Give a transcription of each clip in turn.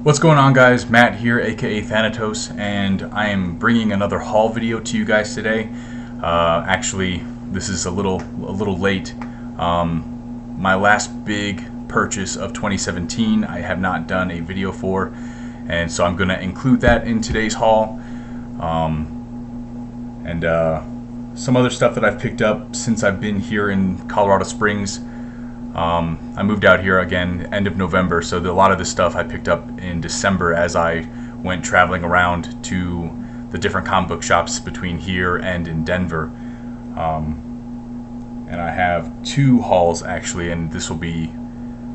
What's going on, guys? Matt here, aka Thanatos, and I am bringing another haul video to you guys today. Actually, this is a little late. My last big purchase of 2017 I have not done a video for, and so I'm going to include that in today's haul. And some other stuff that I've picked up since I've been here in Colorado Springs. I moved out here again end of November, so a lot of this stuff I picked up in December as I went traveling around to the different comic book shops between here and in Denver. And I have two hauls actually, and this will be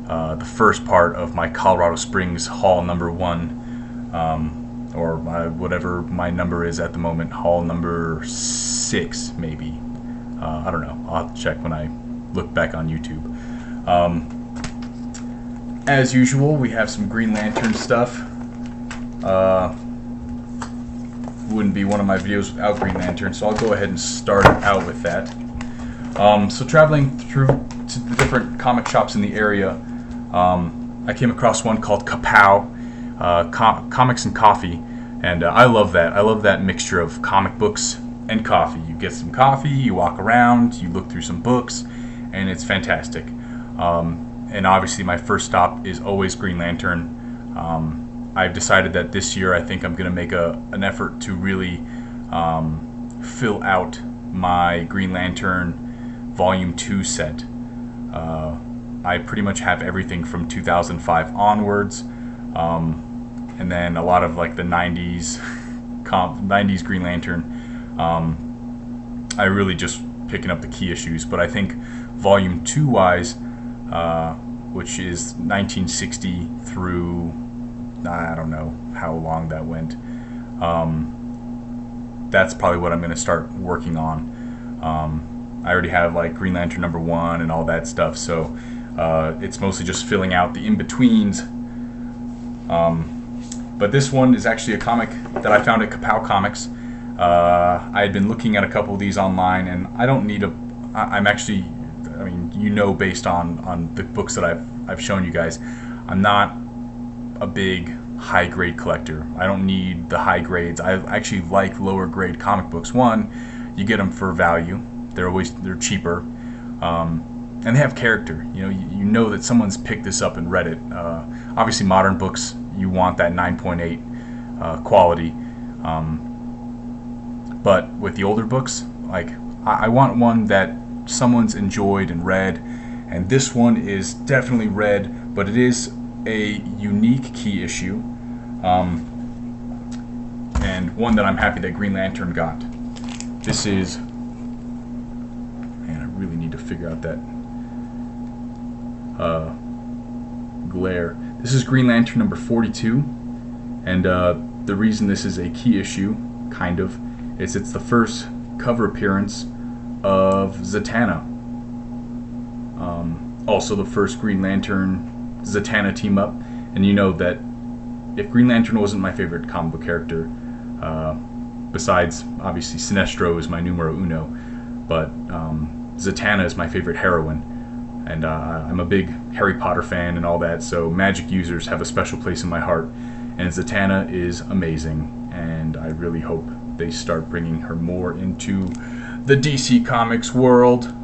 the first part of my Colorado Springs haul number 1, or whatever my number is at the moment, haul number 6 maybe. I don't know, I'll have to check when I look back on YouTube. As usual, we have some Green Lantern stuff. Wouldn't be one of my videos without Green Lantern, so I'll go ahead and start out with that. So traveling through to the different comic shops in the area, I came across one called Kapow, Comics and Coffee, and I love that. I love that mixture of comic books and coffee. You get some coffee, you walk around, you look through some books, and it's fantastic. And obviously my first stop is always Green Lantern. I've decided that this year I think I'm going to make an effort to really fill out my Green Lantern Volume 2 set. I pretty much have everything from 2005 onwards, and then a lot of like the 90s, 90s Green Lantern. I really just picking up the key issues, but I think Volume 2 wise, which is 1960 through, I don't know how long that went, that's probably what I'm going to start working on. I already have like Green Lantern number 1 and all that stuff, so it's mostly just filling out the in-betweens. But this one is actually a comic that I found at Kapow Comics. I had been looking at a couple of these online, and I don't need I'm actually, I mean, you know, based on the books that I've shown you guys, I'm not a big high grade collector. I don't need the high grades. I actually like lower grade comic books. One, you get them for value. They're cheaper, and they have character. You know that someone's picked this up and read it. Obviously, modern books, you want that 9.8 quality. But with the older books, like I want one that someone's enjoyed and read, and this one is definitely read, but it is a unique key issue, and one that I'm happy that Green Lantern got. This is, man, I really need to figure out that glare. This is Green Lantern number 42, and the reason this is a key issue, kind of, is it's the first cover appearance of Zatanna. Also the first Green Lantern Zatanna team up, and you know that if Green Lantern wasn't my favorite comic book character, besides obviously Sinestro is my numero uno, but Zatanna is my favorite heroine, and I'm a big Harry Potter fan and all that, so magic users have a special place in my heart, and Zatanna is amazing, and I really hope they start bringing her more into the DC Comics world.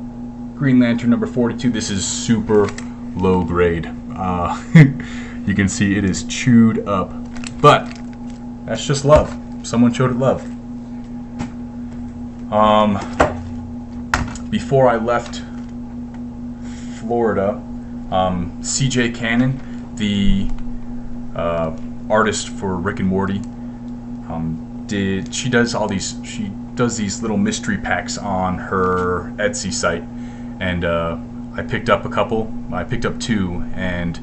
Green Lantern number 42. This is super low grade. You can see it is chewed up, but that's just love. Someone showed it love. Before I left Florida, CJ Cannon, the artist for Rick and Morty, she does these little mystery packs on her Etsy site, and I picked up a couple. I picked up 2, and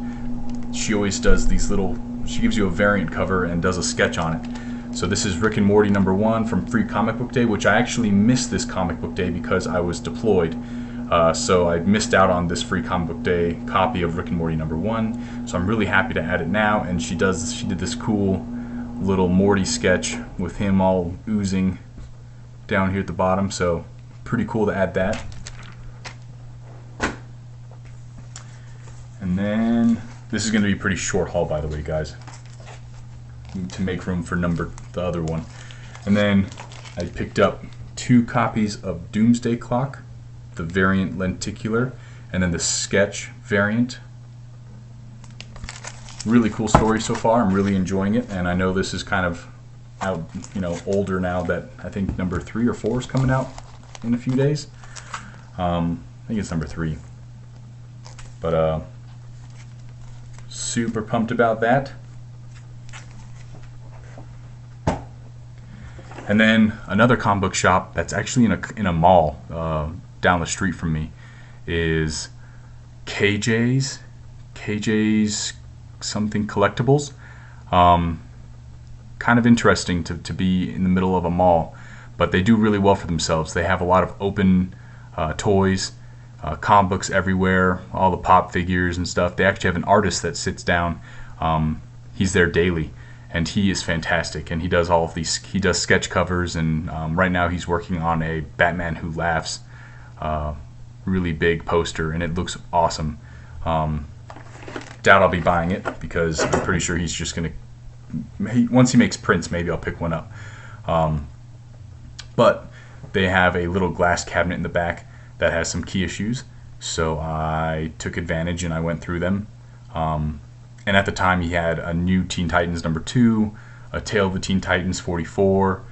she always does these little, she gives you a variant cover and does a sketch on it. So this is Rick and Morty number 1 from Free Comic Book Day, which I actually missed this comic book day because I was deployed. So I missed out on this Free Comic Book Day copy of Rick and Morty number 1. So I'm really happy to add it now, and she did this cool little Morty sketch with him all oozing down here at the bottom, so pretty cool to add that. And then this is going to be a pretty short haul, by the way, guys. to make room for the other one. And then I picked up 2 copies of Doomsday Clock, the variant lenticular, and then the sketch variant. Really cool story so far. I'm really enjoying it, and I know this is kind of out, older now. That I think number 3 or 4 is coming out in a few days. I think it's number 3. But super pumped about that. And then another comic book shop that's actually in a mall down the street from me is KJs something Collectibles. Kind of interesting to be in the middle of a mall, but they do really well for themselves. They have a lot of open toys, comic books everywhere, all the pop figures and stuff. They actually have an artist that sits down. He's there daily, and he is fantastic. And he does all of these. He does sketch covers, and right now he's working on a Batman Who Laughs really big poster, and it looks awesome. Doubt I'll be buying it because I'm pretty sure he's just gonna. Once he makes prints, maybe I'll pick one up. But they have a little glass cabinet in the back that has some key issues, so I took advantage and I went through them. And at the time, he had a new Teen Titans number 2, a Tale of the Teen Titans 44,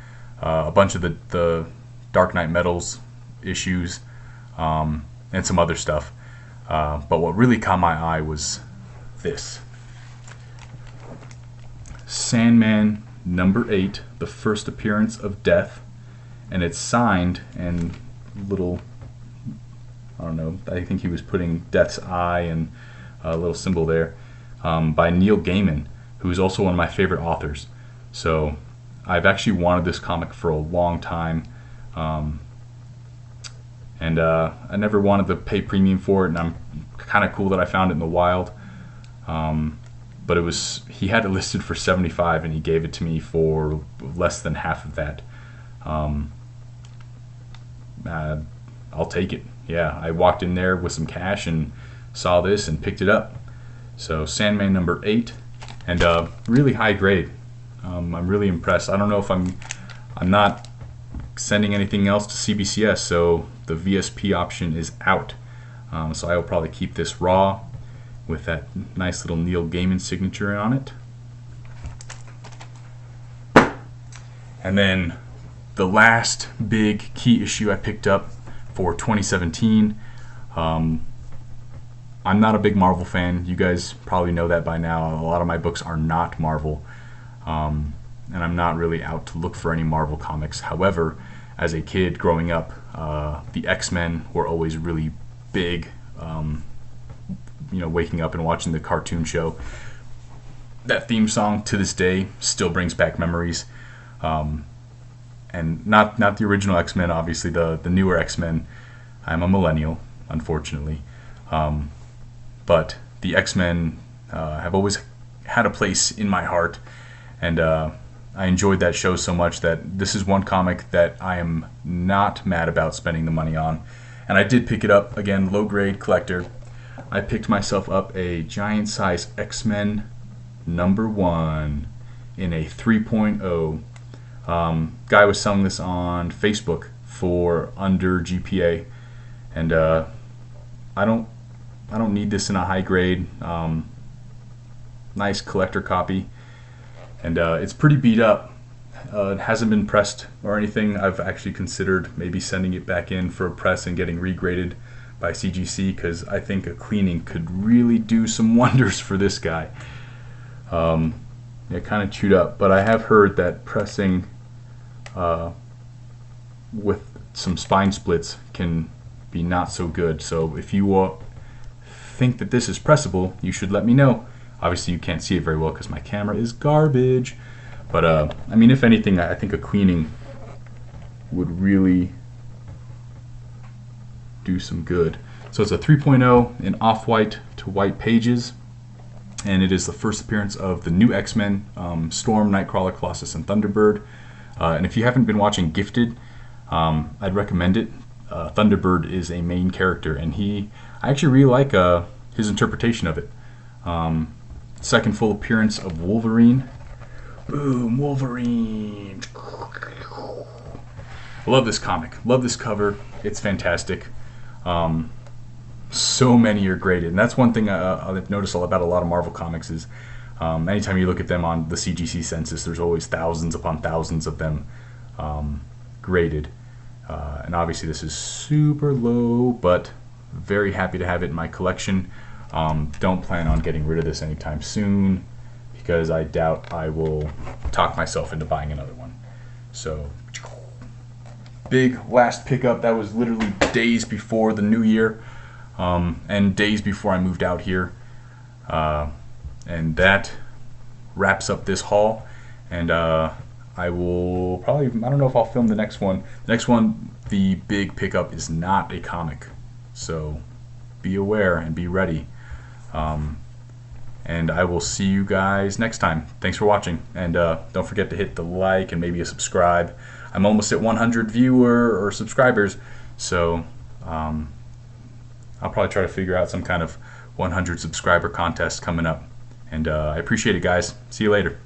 a bunch of the Dark Knight Metals issues, and some other stuff. But what really caught my eye was this. Sandman number 8, the first appearance of Death, and it's signed and little, I don't know, I think he was putting Death's eye and a little symbol there, by Neil Gaiman, who's also one of my favorite authors. So I've actually wanted this comic for a long time, and I never wanted to pay premium for it, and I'm kind of cool that I found it in the wild. But he had it listed for $75, and he gave it to me for less than half of that. I'll take it. Yeah, I walked in there with some cash and saw this and picked it up. So Sandman number 8, and really high grade. I'm really impressed. I don't know if I'm not sending anything else to CBCS, so the VSP option is out. So I will probably keep this raw with that nice little Neil Gaiman signature on it. And then the last big key issue I picked up for 2017. I'm not a big Marvel fan. You guys probably know that by now. A lot of my books are not Marvel, and I'm not really out to look for any Marvel comics. However, as a kid growing up, the X-Men were always really big. Waking up and watching the cartoon show, that theme song to this day still brings back memories. And not the original X-Men, obviously the newer X-Men. I'm a millennial, unfortunately, but the X-Men have always had a place in my heart, and I enjoyed that show so much that this is one comic that I am not mad about spending the money on. And I did pick it up, again, low grade collector. I picked myself up a giant size X-Men number 1 in a 3.0. Guy was selling this on Facebook for under GPA, and I don't need this in a high grade. Nice collector copy, and it's pretty beat up. It hasn't been pressed or anything. I've actually considered maybe sending it back in for a press and getting regraded by CGC, because I think a cleaning could really do some wonders for this guy. It kind of chewed up, but I have heard that pressing with some spine splits can be not so good. So if you think that this is pressable, you should let me know. Obviously you can't see it very well because my camera is garbage, but I mean, if anything, I think a cleaning would really do some good. So it's a 3.0 in off-white to white pages, and it is the first appearance of the new X-Men, Storm, Nightcrawler, Colossus, and Thunderbird. And if you haven't been watching Gifted, I'd recommend it. Thunderbird is a main character, and I actually really like his interpretation of it. Second full appearance of Wolverine. Boom, Wolverine. I love this comic. Love this cover. It's fantastic. So many are graded, and that's one thing I've noticed about a lot of Marvel comics is anytime you look at them on the CGC census, there's always thousands upon thousands of them graded. And obviously this is super low, but very happy to have it in my collection. Don't plan on getting rid of this anytime soon, because I doubt I will talk myself into buying another one. So, big last pickup. That was literally days before the new year, and days before I moved out here. And that wraps up this haul. And I will probably, I don't know if I'll film the next one. The next one, the big pickup, is not a comic. So be aware and be ready. And I will see you guys next time. Thanks for watching. And don't forget to hit the like and maybe a subscribe. I'm almost at 100 viewer or subscribers. So I'll probably try to figure out some kind of 100 subscriber contest coming up. And I appreciate it, guys. See you later.